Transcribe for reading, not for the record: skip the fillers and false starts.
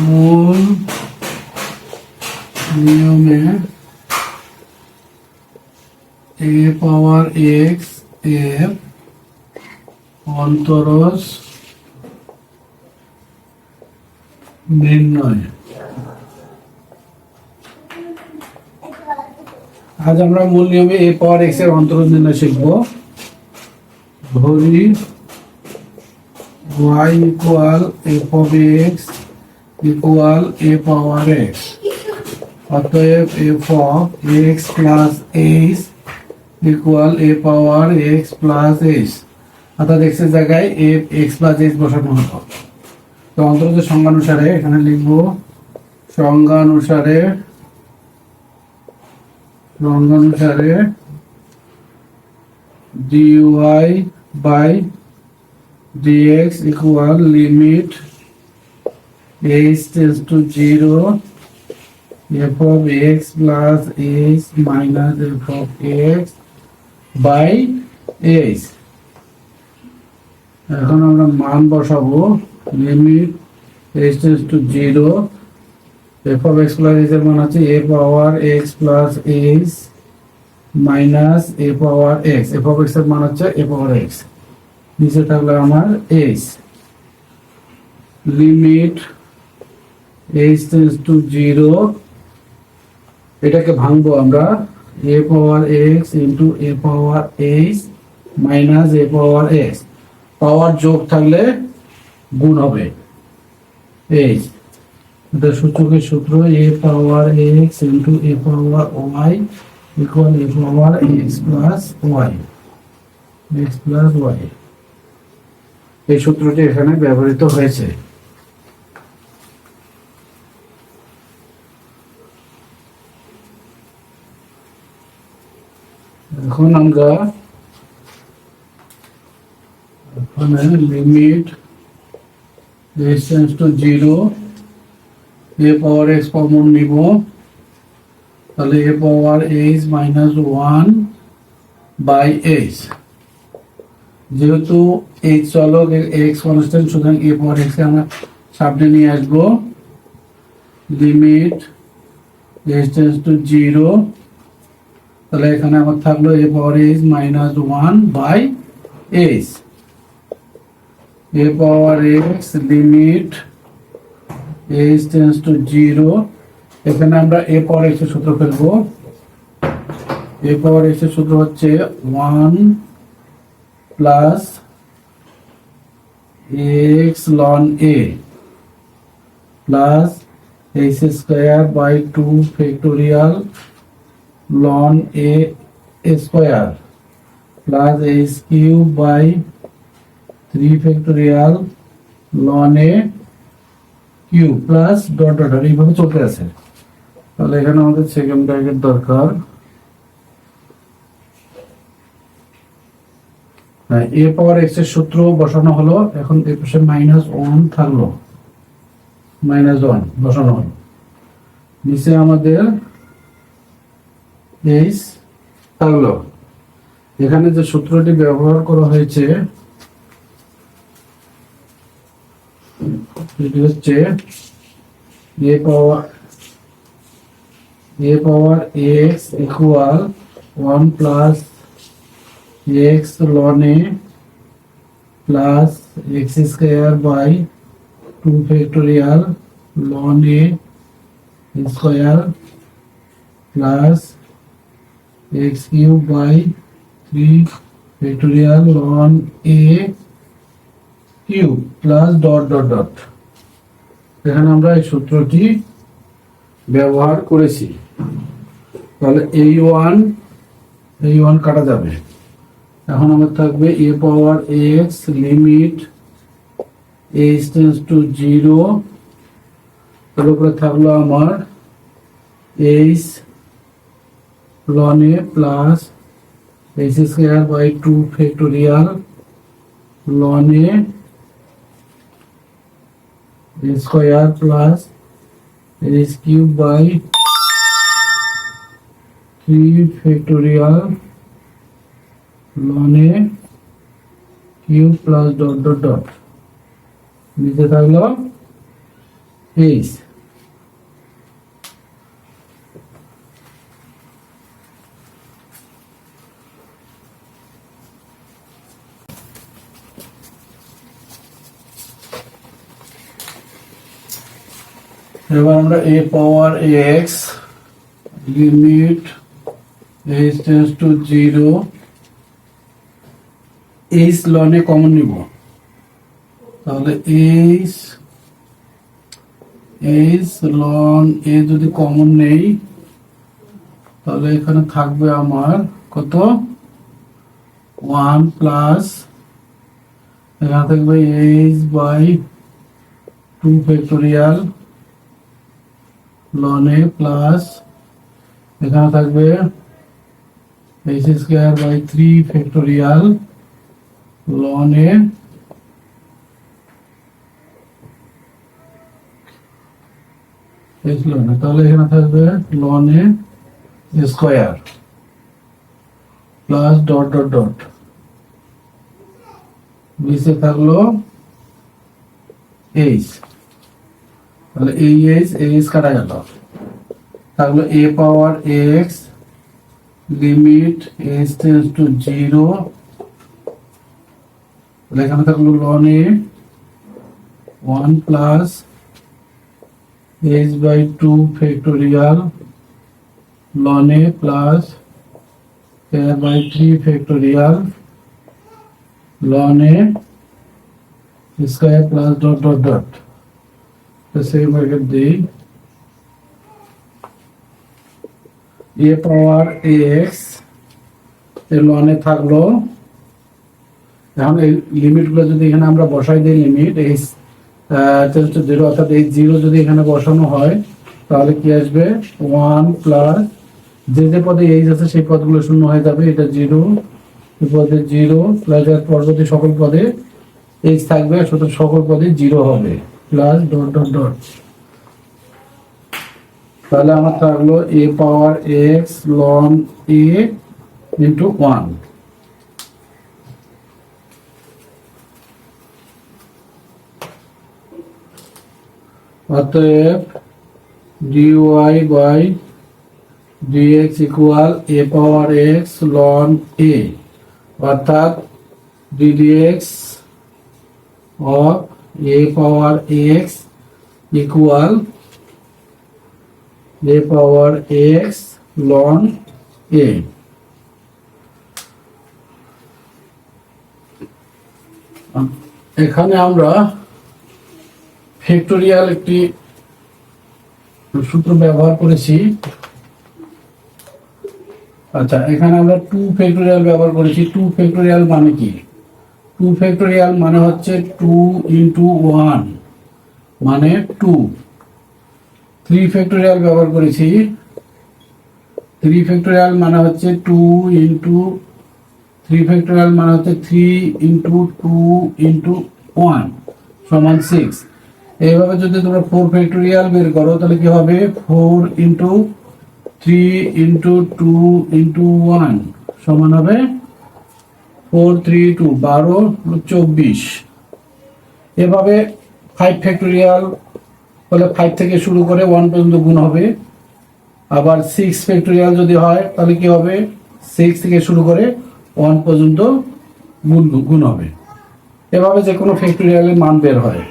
মূল নিয়মে a power x এর অন্তরজ নির্ণয়। আজ আমরা মূল নিয়মে a পাওয়ার x এর অন্তরজ নির্ণয় শিখব। ধরি y equal f of x equal a power x, অতএব f of x plus h equal a power x plus h, অর্থাৎ x এর জায়গায় x প্লাস h বসানো হলো। তো অন্তরজ সংজ্ঞানুসারে এখানে লিখব সংজ্ঞানুসারে dy by dx equal limit h tends to 0 f of x plus h minus f of x by h। এখন আমরা মান বসাবো limit h tends to 0, f of x plus h এর মান আছে a power x plus h minus a power x, f of x এর মান হচ্ছে a পাওয়ার x, নিচে থাকলো আমার h। Limit h tends to 0, এটাকে ভাঙবো আমরা a power x into a power h minus a power x, power যোগ থাকলে গুণ হবে h। এটা সূচকের সূত্র a power x into a power y equal a power x plus y। এই সূত্রটি এখানে ব্যবহৃত হয়েছে। এখন আমরা limit h tends to 0, a power x common নিব, তাহলে a power h minus 1 by h, যেহেতু h চলক x কনস্ট্যান্ট সুতরাং a পাওয়ার x কে আমরা সামনে নিয়ে আসবো। লিমিট h tends to 0, তাহলে এখানে আমার থাকলো a power h minus 1 by h, a power x limit h tends to 0, এখানে আমরা a পাওয়ার x এর সূত্র ফেলবো। a পাওয়ার x এর সূত্র হচ্ছে 1 plus x ln a plus x square by 2 factorial ln a square plus h cube by 3 factorial ln a cube plus dot dot এইভাবে চলতে আছে। তাহলে এখানে আমাদের সেকেন্ড ব্র্যাকেট দরকার। a পাওয়ার x এর সূত্র বসানো হলো, এখন এর পাশে মাইনাস 1 থাকলো, মাইনাস 1 বসানো হলো, নিচে আমাদের h থাকলো। এখানে যে সূত্রটি ব্যবহার করা হয়েছে এটি হচ্ছে a power x equal 1 plus x ln a plus x square by 2 factorial ln a square plus x cube by 3 factorial ln a cube plus dot dot dot. এখানে আমরা এই সূত্রটি ব্যবহার করেছি। তাহলে এই ওয়ান কাটা যাবে। এখন আমার থাকবে a power x limit h tends to 0, তার উপরে থাকলো আমার h ln a plus h square by 2 factorial ln a square plus h cube by 3 factorial ln a cube plus dot dot dot, নিচে থাকলো এইচ। এবার আমরা a power x limit h tends to 0 h লনে common নিব, তাহলে h loan a যদি common নেই তাহলে এখানে থাকবে আমার কত 1 প্লাস এখানে থাকবে h by 2 factorial ln a plus এখানে থাকবে h square by 3 factorial ln a h loan a, তাহলে এখানে থাকবে ln a square plus dot dot dot নিচে থাকলো h, তাহলে এই h কাটা গেল, থাকলো a power x limit h tends to 0, এখানে থাকলো ln a 1 plus h by 2 factorial ln a plus a by 3 factorial ln a square plus dot dot dot same bracket দিই a পাওয়ার x এর লনে থাকলো, এখন এই limit গুলো যদি এখানে আমরা বসাই দিই লিমিট h টেন্ডস টু 0 অর্থাৎ এই 0 যদি এখানে বসানো হয় তাহলে কি আসবে 1 প্লাস যে যে পদে h আছে সেই পদগুলো শূন্য হয়ে যাবে, এটা 0 এই পদে 0 প্লাস এর পরবর্তী সকল পদে h থাকবে, সুতরাং সকল পদে 0 হবে প্লাস ডট ডট ডট, তাহলে আমার থাকলো a power x ln a into 1 অতএব dy by dx equal a power x ln a অর্থাৎ ddx of a power x equal a power x ln a। এখানে আমরা ফ্যাক্টোরিয়াল একটি সূত্র ব্যবহার করেছি, আচ্ছা এখানে আমরা 2 ফ্যাক্টোরিয়াল ব্যবহার করেছি। 2 ফ্যাক্টোরিয়াল মানে কি? 2 ফ্যাক্টোরিয়াল মানে হচ্ছে 2 ইন্টু 1 মানে 2। 3 ফ্যাক্টোরিয়াল ব্যবহার করেছি। 3 ফ্যাক্টোরিয়াল মানে হচ্ছে 2 ইন্টু 3 ফ্যাক্টোরিয়াল মানে হচ্ছে 3 ইন্টু 2 ইন্টু 1 সমান 6। এইভাবে যদি তোমরা 4 ফ্যাক্টোরিয়াল বের করো তাহলে কি হবে 4 ইন্টু 3 ইন্টু 2 ইন্টু 1 সমান হবে 4 3 2 12 24। এভাবে 5 ফ্যাক্টোরিয়াল হলে 5 থেকে শুরু করে 1 পর্যন্ত গুণ হবে। আবার 6 ফ্যাক্টোরিয়াল যদি হয় তাহলে কি হবে 6 থেকে শুরু করে 1 পর্যন্ত গুণ হবে। এভাবে যে কোনো ফ্যাক্টোরিয়ালের মান বের হয়।